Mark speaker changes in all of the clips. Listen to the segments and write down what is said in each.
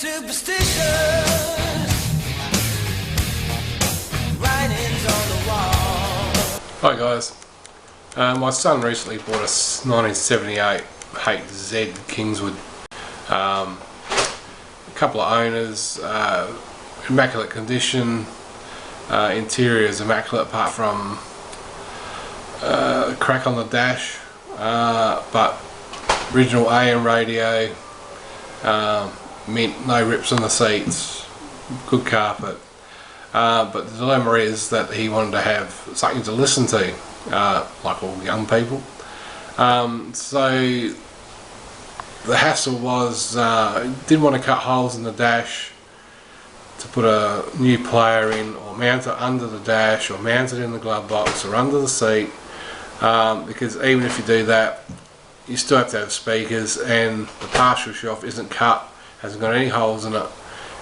Speaker 1: superstitious writings on the wall.
Speaker 2: Hi guys, my son recently bought a 1978 HZ Kingswood. A couple of owners, immaculate condition, interior is immaculate apart from a crack on the dash, but original AM radio, mint, no rips on the seats, good carpet. But the dilemma is that he wanted to have something to listen to, like all young people. So the hassle was, didn't want to cut holes in the dash to put a new player in, or mount it under the dash, or mount it in the glove box or under the seat, because even if you do that, you still have to have speakers, and the partial shelf isn't cut, hasn't got any holes in it,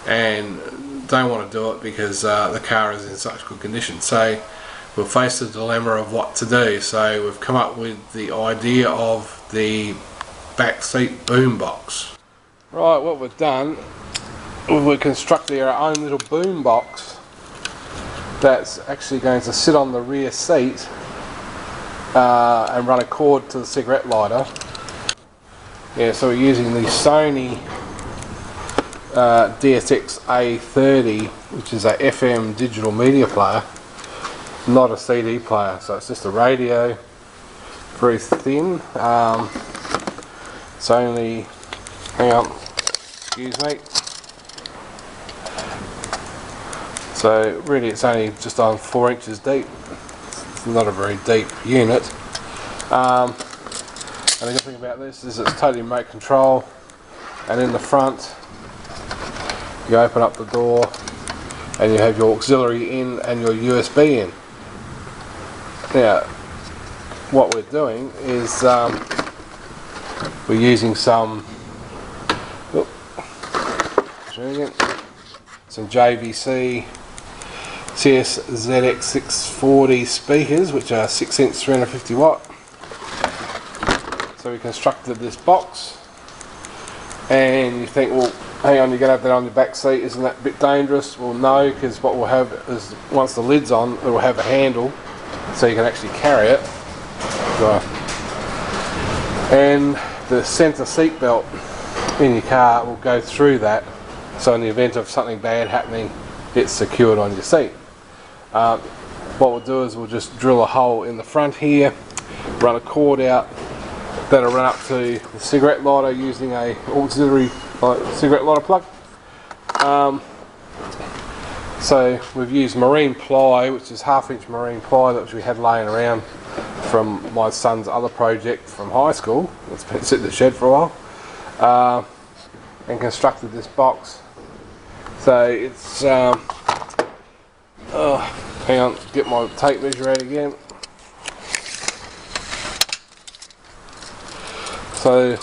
Speaker 2: and don't want to do it because the car is in such good condition. So we'll face the dilemma of what to do. So we've come up with the idea of the back seat boom box. Right, what we've done, we've constructed our own little boom box that's actually going to sit on the rear seat and run a cord to the cigarette lighter. Yeah, so we're using the Sony DSX A30, which is a FM digital media player, not a CD player, so it's just a radio, very thin. It's only, hang on, excuse me, so really it's only just on 4 inches deep. It's not a very deep unit, and the good thing about this is it's totally remote control, and in the front you open up the door and you have your auxiliary in and your USB in. Now what we're doing is we're using some JVC CS-ZX640 speakers, which are 6-inch 350 watt. So we constructed this box, and you think, well, hang on, you're going to have that on your back seat, isn't that a bit dangerous? Well, no, because what we'll have is, once the lid's on, it will have a handle so you can actually carry it. And the centre seat belt in your car will go through that, so in the event of something bad happening, it's secured on your seat. What we'll do is we'll just drill a hole in the front here, run a cord out, that'll run up to the cigarette lighter using a auxiliary cigarette lighter plug. So we've used marine ply, which is 1/2 inch marine ply that we had laying around from my son's other project from high school. It's been sitting in the shed for a while, and constructed this box. So it's hang on, get my tape measure out again. So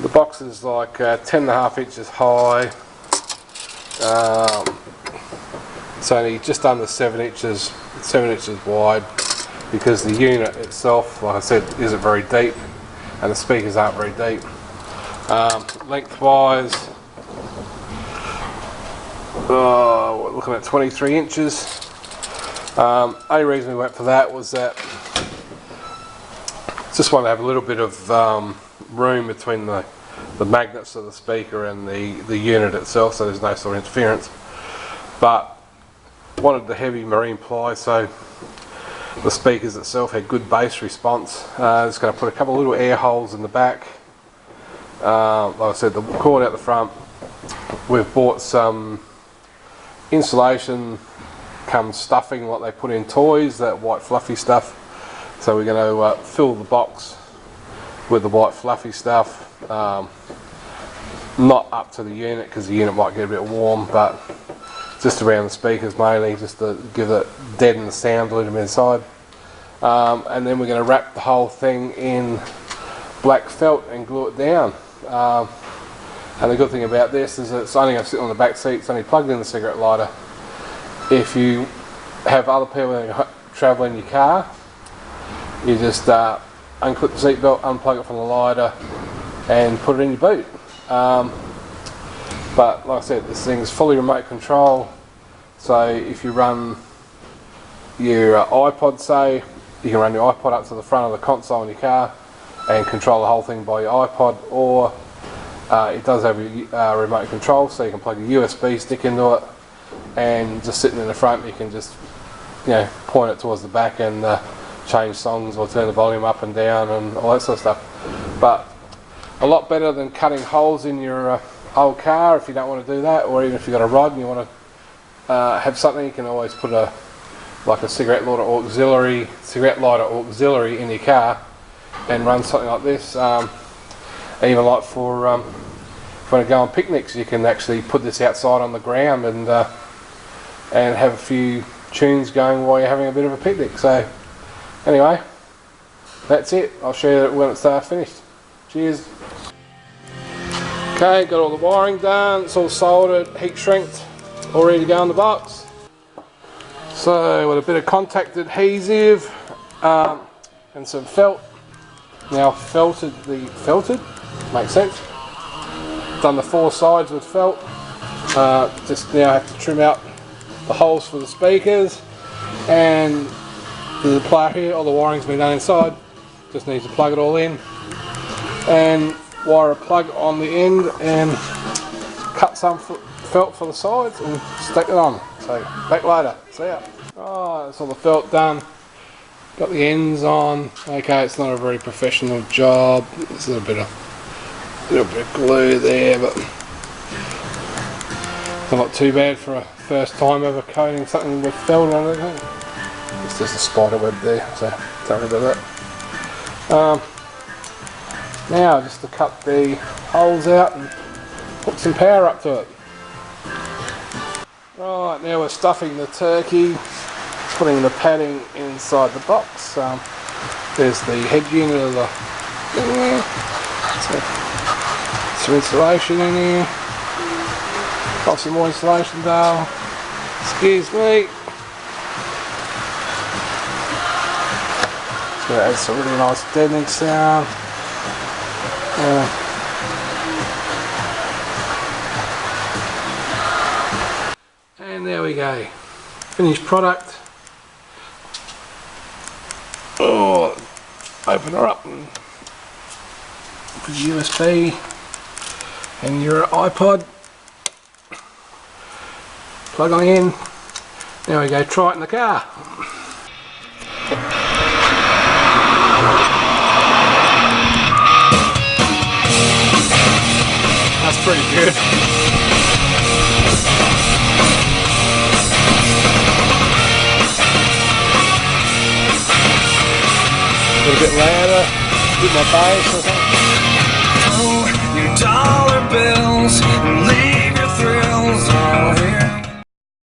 Speaker 2: the box is like 10.5 inches high. It's only just under 7 inches wide, because the unit itself, like I said, isn't very deep, and the speakers aren't very deep. Lengthwise, we're looking at 23 inches. Only reason we went for that was that just want to have a little bit of room between the magnets of the speaker and the unit itself, so there's no sort of interference. But wanted the heavy marine ply so the speakers itself had good bass response. Just going to put a couple of little air holes in the back. Like I said, the cord out the front. We've bought some insulation, come stuffing what they put in toys, that white fluffy stuff. So we're going to fill the box with the white fluffy stuff. Not up to the unit, because the unit might get a bit warm, but just around the speakers mainly, just to give it, deaden the sound a little bit inside. And then we're going to wrap the whole thing in black felt and glue it down. And the good thing about this is that it's only going to sit on the back seat, it's only plugged in the cigarette lighter. If have other people travelling in your car, you just unclip the seatbelt, unplug it from the lighter and put it in your boot. But like I said, this thing's fully remote control, so if you run your iPod, say, you can run your iPod up to the front of the console in your car and control the whole thing by your iPod, or it does have a remote control, so you can plug a USB stick into it, and just sitting in the front you can just, you know, point it towards the back and change songs or turn the volume up and down and all that sort of stuff. But a lot better than cutting holes in your old car if you don't want to do that, or even if you've got a rod and you want to have something, you can always put a cigarette lighter auxiliary in your car and run something like this. Even like for if you want to go on picnics, you can actually put this outside on the ground and have a few tunes going while you're having a bit of a picnic. So anyway, that's it. I'll show you when it's finished. Cheers. Okay, got all the wiring done, it's all soldered, heat shrinked, all ready to go in the box. So with a bit of contact adhesive and some felt. Now felted, makes sense. Done the 4 sides with felt. Just now have to trim out the holes for the speakers, and the player here, all the wiring's been done inside. Just need to plug it all in and wire a plug on the end and cut some felt for the sides and stick it on. So back later, see ya. Oh, that's all the felt done. Got the ends on. Okay, it's not a very professional job. There's a little bit of glue there, but not too bad for a first time ever coating something with felt on it. It's just a spider web there, so don't worry about that. Now just to cut the holes out and put some power up to it. Right, now we're stuffing the turkey, putting the padding inside the box. There's the head unit of the some insulation in here. Got some more insulation down. Excuse me. It's going to add some really nice deadening sound. And there we go. Finished product. Oh, open her up and put your USB and your iPod. Plug on in. There we go, try it in the car. That's pretty good. A little bit louder, a bit more bass or something.